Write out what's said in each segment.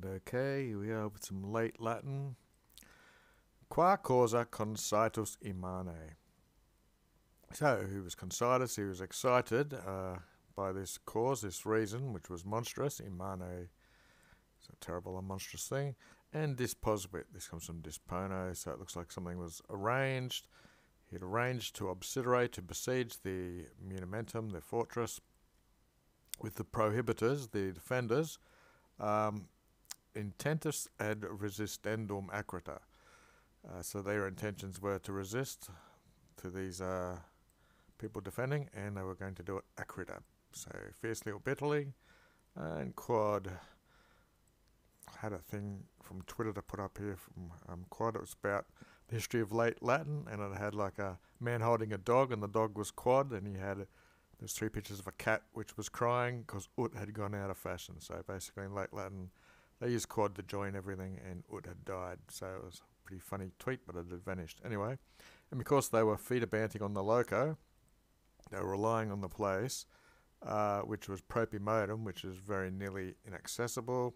Okay, here we are with some late Latin. Qua causa concitus imane. So, who was concitus? He was excited by this cause, this reason, which was monstrous. Imane is a terrible and monstrous thing. And disposuit, this comes from dispono, so it looks like something was arranged. He had arranged to obsiderate, to besiege the munamentum, the fortress, with the prohibitors, the defenders, intentus ad resistendum acrita. So their intentions were to resist to these people defending, and they were going to do it acrita, so fiercely or bitterly. And Quad had a thing from Twitter to put up here from Quad. It was about the history of late Latin, and it had like a man holding a dog, and the dog was Quad, and he had there's 3 pictures of a cat which was crying because ut had gone out of fashion. So basically in late Latin they used Quad to join everything, and ut had died. So it was a pretty funny tweet, but it had vanished anyway. And because they were feeder banting on the loco, they were relying on the place, which was propimodum, which is very nearly inaccessible.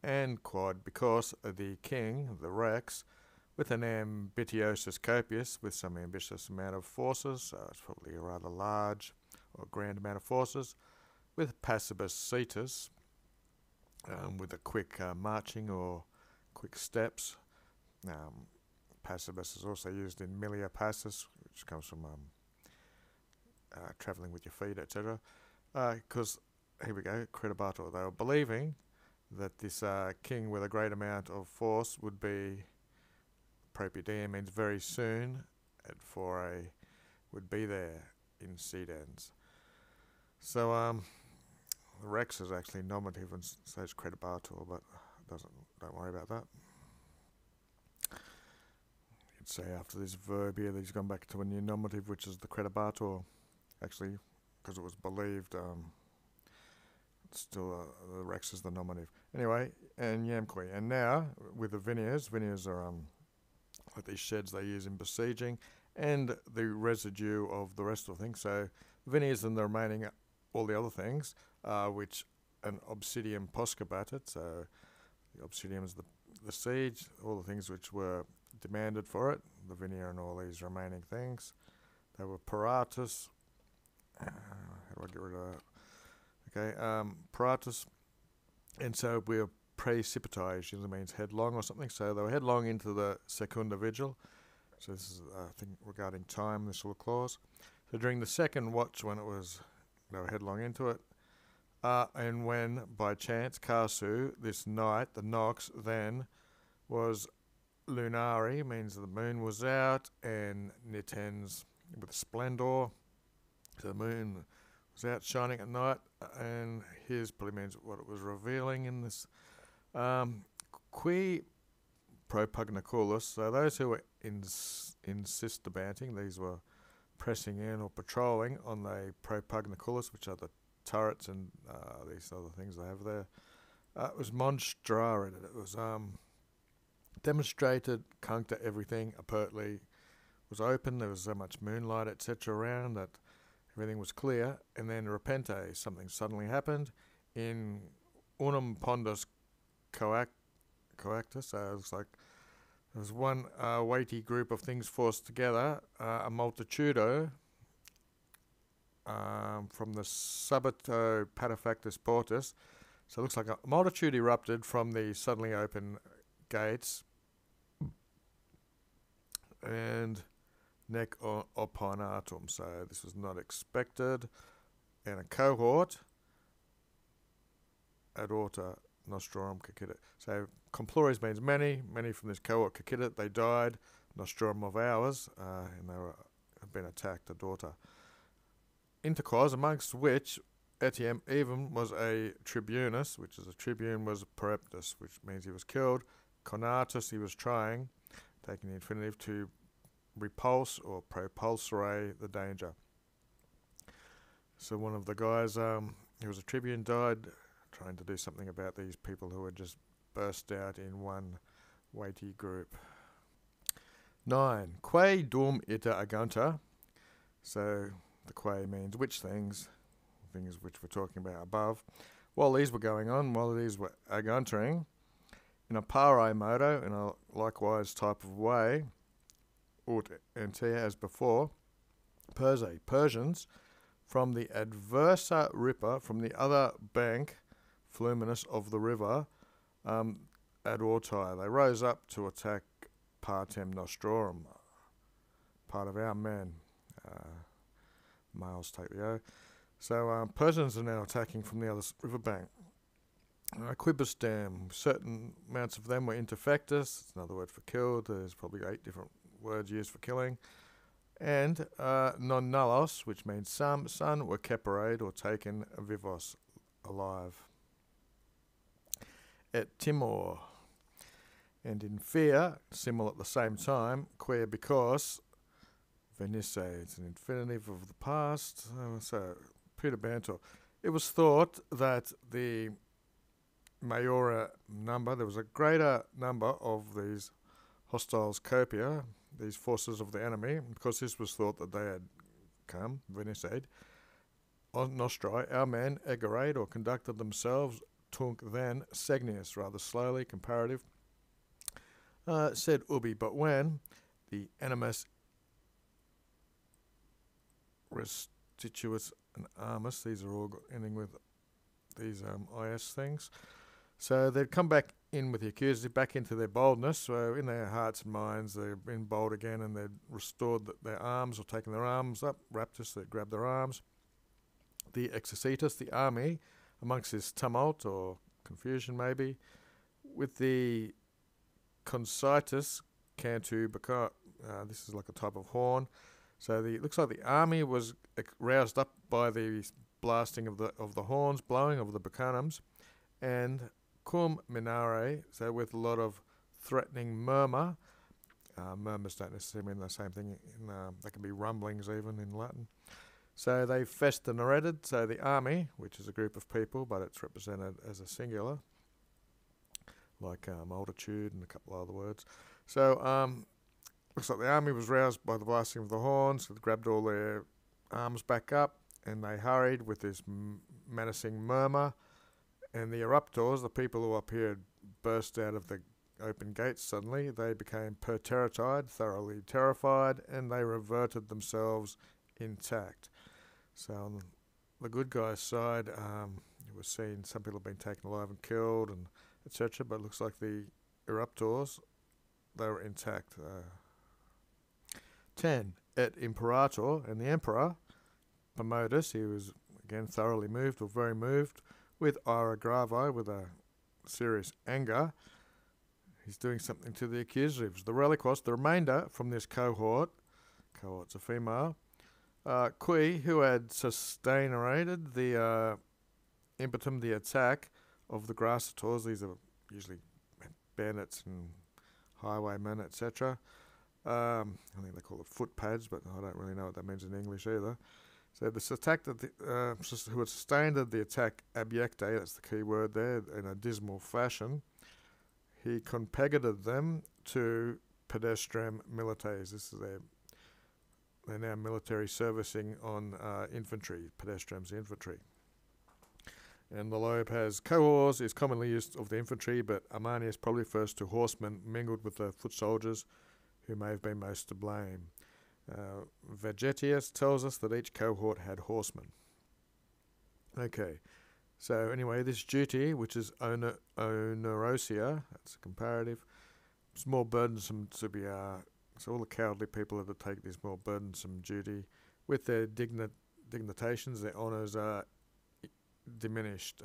And Quad, because the king, the Rex, with an ambitiosus copius, with some ambitious amount of forces, it's probably a rather large or grand amount of forces, with passibus cetus, with a quick marching or quick steps. Passibus is also used in milia passus, which comes from travelling with your feet, etc. Because, here we go, credibator, they were believing that this king with a great amount of force would be propidea, means very soon, at fore would be there in sedens. So the Rex is actually nominative and says credibator, but don't worry about that. You'd say after this verb here that he's gone back to a new nominative, which is the credibator, actually, because it was believed. Still, the Rex is the nominative. Anyway, and Yamqui. And now, with the vineyards are like these sheds they use in besieging, and the residue of the rest of the things. So, vineyards and the remaining, all the other things, which an obsidium poscabatit, so the obsidium is the siege, all the things which were demanded for it, the vineyard and all these remaining things. They were paratus. How do I get rid of that? Okay, paratus, and so we were precipitai, usually means headlong or something, so they were headlong into the secunda vigil. So this is, I think, regarding time, this little clause. So during the second watch, when they were headlong into it, and when, by chance, Karsu, this night, the nox, then, was lunari, means the moon was out, and nitens with splendor, so the moon was out shining at night, and here's probably means what it was revealing in this. Qui propugnaculus, so those who were insistabanting, these were pressing in or patrolling on the propugnaculus, which are the turrets and these other things they have there. It was monstrated. It was demonstrated, cuncta everything, apertly was open. There was so much moonlight, etc. around that everything was clear, and then repente, something suddenly happened in unum pondus coactus. So it was like there was one weighty group of things forced together, a multitudo from the subito patefactus portus. So it looks like a multitude erupted from the suddenly open gates, and nec opponatum, so this was not expected, and a cohort ad orta nostrorum cacita. So complores means many from this cohort cacita, they died, nostrorum of ours, and they have been attacked ad orta. Interquas, amongst which etiam even was a tribunus, which is a tribune, was pereptus, which means he was killed. Conatus, he was trying, taking the infinitive, to repulse or propulsere the danger. So one of the guys who was a tribune died trying to do something about these people who had just burst out in one weighty group. 9. Quae dum ita agunta. So the quae means which things which we're talking about above. While these were going on, while these were entering, in a pare modo, in a likewise type of way, ut ente as before, Persians, from the adversa ripper, from the other bank, fluminous of the river, ad ortai, they rose up to attack partem nostrorum, part of our men. Males take the O. So Persians are now attacking from the other riverbank. Quibusdam, certain amounts of them were interfectus, it's another word for killed, there's probably 8 different words used for killing. And non nullos, which means some, were keparade or taken vivos, alive. Et timor, and in fear, similar at the same time, queer because, venisse, it's an infinitive of the past, so Peter it was thought that the majora number, there was a greater number of these hostiles copia, these forces of the enemy, because this was thought that they had come, venissed, on nostri, our men egerate or conducted themselves, tunc then, segnius, rather slowly, comparative, said ubi, but when the animus restituus and armus, these are all ending with these is things, so they'd come back in with the accusers, back into their boldness, so in their hearts and minds they've been bold again, and they'd restored their arms, or taken their arms up, raptus, they'd grabbed their arms. The exercitus, the army, amongst this tumult or confusion maybe, with the concitus cantu bk, this is like a type of horn, so it looks like the army was roused up by the blasting of the horns, blowing of the bacanums, and cum minare, so with a lot of threatening murmur. Murmurs don't necessarily mean the same thing, they can be rumblings even in Latin. So they festinated, so the army, which is a group of people, but it's represented as a singular, like multitude and a couple of other words. So looks like the army was roused by the blasting of the horns, so they grabbed all their arms back up, and they hurried with this menacing murmur. And the eruptors, the people who up here had burst out of the open gates suddenly, they became perterritide, thoroughly terrified, and they reverted themselves intact. So on the good guys' side, it was seen some people have been taken alive and killed, and etc. But it looks like the eruptors, they were intact. 10. Et imperator, and the emperor, Commodus, he was again thoroughly moved, or very moved, with ira gravi, with a serious anger. He's doing something to the accusatives. The reliquos, the remainder from this cohort's a female, qui, who had sustainerated the impetum, the attack of the grassators, these are usually bandits and highwaymen, etc. I think they call it footpads, but I don't really know what that means in English either. So this attack that who had sustained the attack abjecte, that's the key word there, in a dismal fashion, he compagated them to pedestrem milites. This is they're now military servicing on infantry, pedestrems infantry. And the lobe has cohors, is commonly used of the infantry, but Ammianus probably refers to horsemen mingled with the foot soldiers, who may have been most to blame. Vegetius tells us that each cohort had horsemen. Okay, so anyway, this duty, which is onerosia, that's a comparative, it's more burdensome to be, so all the cowardly people have to take this more burdensome duty. With their dignitations, their honours are diminished.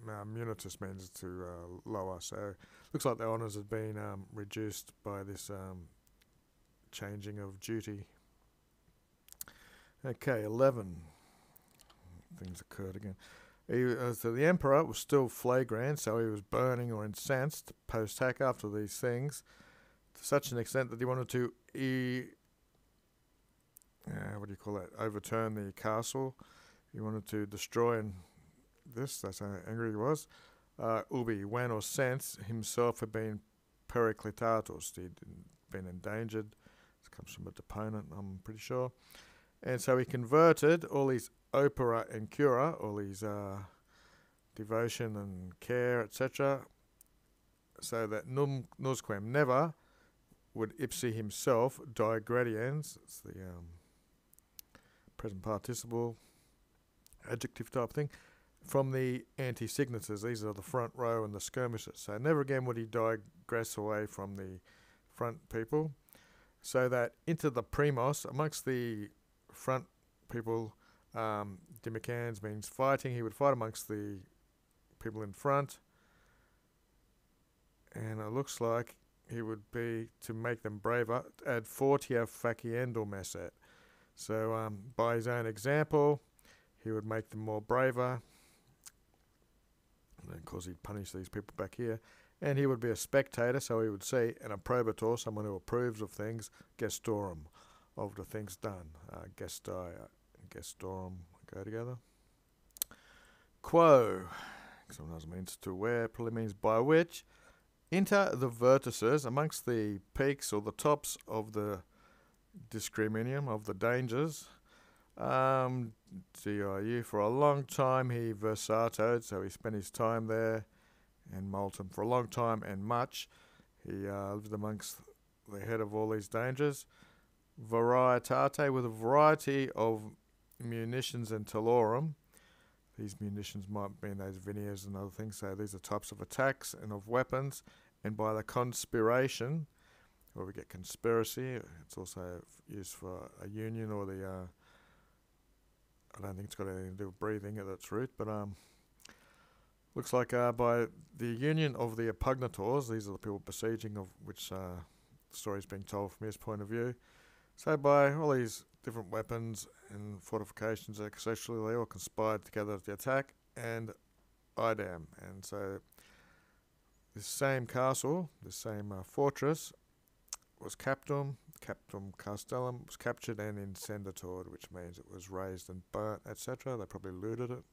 Munitus means to lower, so looks like the honours have been reduced by this changing of duty. Okay, 11. Things occurred again. So the emperor was still flagrant, so he was burning or incensed post-hac after these things, to such an extent that he wanted to overturn the castle. He wanted to destroy that's how angry he was. Ubi, when or since himself had been periclitatus, he'd been endangered. This comes from a deponent, I'm pretty sure. And so he converted all his opera and cura, all his devotion and care, etc., so that nusquam never would ipsi himself die gradiens, it's the present participle, adjective type thing, from the antesignators. These are the front row and the skirmishers. So never again would he digress away from the front people. So that into the primos, amongst the front people, dimicans means fighting. He would fight amongst the people in front. And it looks like he would be, to make them braver, ad fortia faciendum messet. So by his own example, he would make them more braver. And of course he'd punish these people back here. And he would be a spectator, so he would see, and a probator, someone who approves of things, gestorum, of the things done. Gestai and gestorum go together. Quo, sometimes means to where, probably means by which. Inter the vertices, amongst the peaks or the tops of the discriminum, of the dangers. DIU, for a long time he versatoed, so he spent his time there, and molten for a long time and much. He lived amongst the head of all these dangers. Varietate, with a variety of munitions and talorum. These munitions might be in those vineyards and other things, so these are types of attacks and of weapons. And by the conspiration, where we get conspiracy, it's also used for a union or the, I don't think it's got anything to do with breathing at its root, but looks like by the union of the oppugnators, these are the people besieging, of which the story is being told from his point of view. So by all these different weapons and fortifications, essentially they all conspired together to attack and idam. And so this same castle, this same fortress, was captum castellum, was captured and incendatored, which means it was razed and burnt, etc. They probably looted it.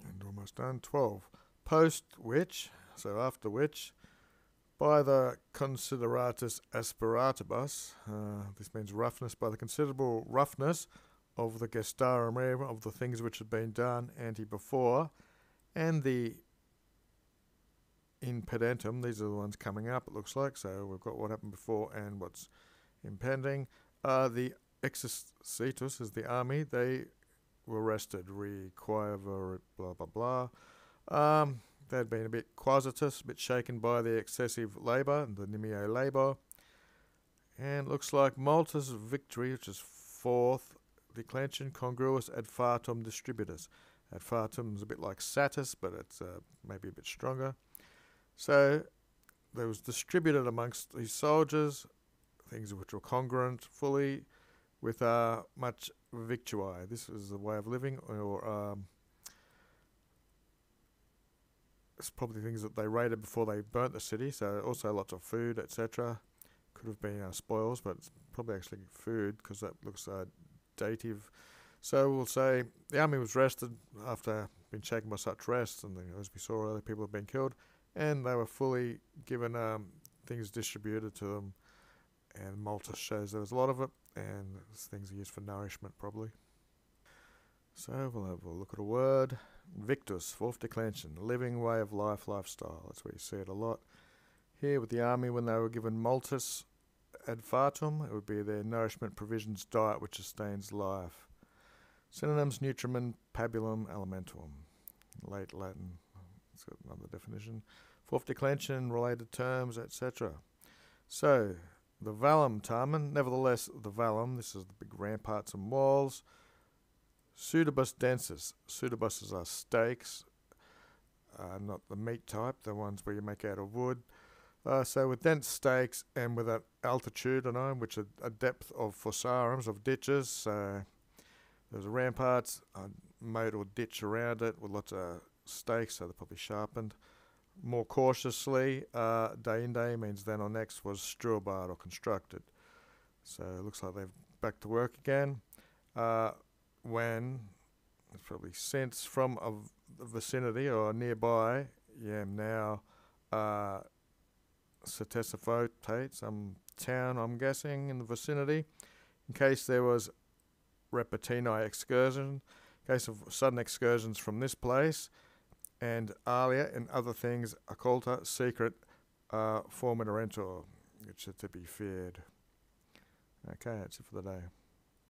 And almost done. 12. Post which, so after which, by the consideratus asperatibus, this means roughness, by the considerable roughness of the gestarum rerum, of the things which had been done ante before, and the impedentum, these are the ones coming up, it looks like, so we've got what happened before and what's impending. The exercitus is the army, they were arrested, requiver, blah blah blah. They'd been a bit quasitus, a bit shaken by the excessive labour, the nimio labour. And looks like Malta's victory, which is fourth declension, congruous ad fatum distributus. Ad fatum is a bit like satis, but it's maybe a bit stronger. So there was distributed amongst these soldiers, things which were congruent fully with much victuae. This is a way of living, or it's probably things that they raided before they burnt the city, so also lots of food, etc. Could have been spoils, but it's probably actually food, because that looks dative. So we'll say the army was rested after being shaken by such rest, and as we saw, other people have been killed, and they were fully given things distributed to them, and Malta shows there was a lot of it, and things are used for nourishment probably. So we'll have a look at a word. Victus, fourth declension, living way of life, lifestyle. That's where you see it a lot. Here with the army, when they were given multis ad fatum, it would be their nourishment, provisions, diet, which sustains life. Synonyms: nutriment, pabulum, alimentum. Late Latin, it's got another definition. Fourth declension, related terms, etc. So, the vallum tamen, nevertheless, the vallum, this is the big ramparts and walls. Pseudobus densus. Pseudobuses are stakes, not the meat type, the ones where you make out of wood. So with dense stakes and with an altitude, which are a depth of fossarums, of ditches. So there's a ramparts, a moat or ditch around it with lots of stakes, so they're probably sharpened. More cautiously, deinde means then or next, was struabad or constructed. So it looks like they're back to work again. When, it's probably since, from a vicinity or nearby, now Ctesophotate, some town, I'm guessing, in the vicinity, in case there was repetini excursion, case of sudden excursions from this place, and alia and other things occulta, secret, formitorentur, which are to be feared. Okay, that's it for the day.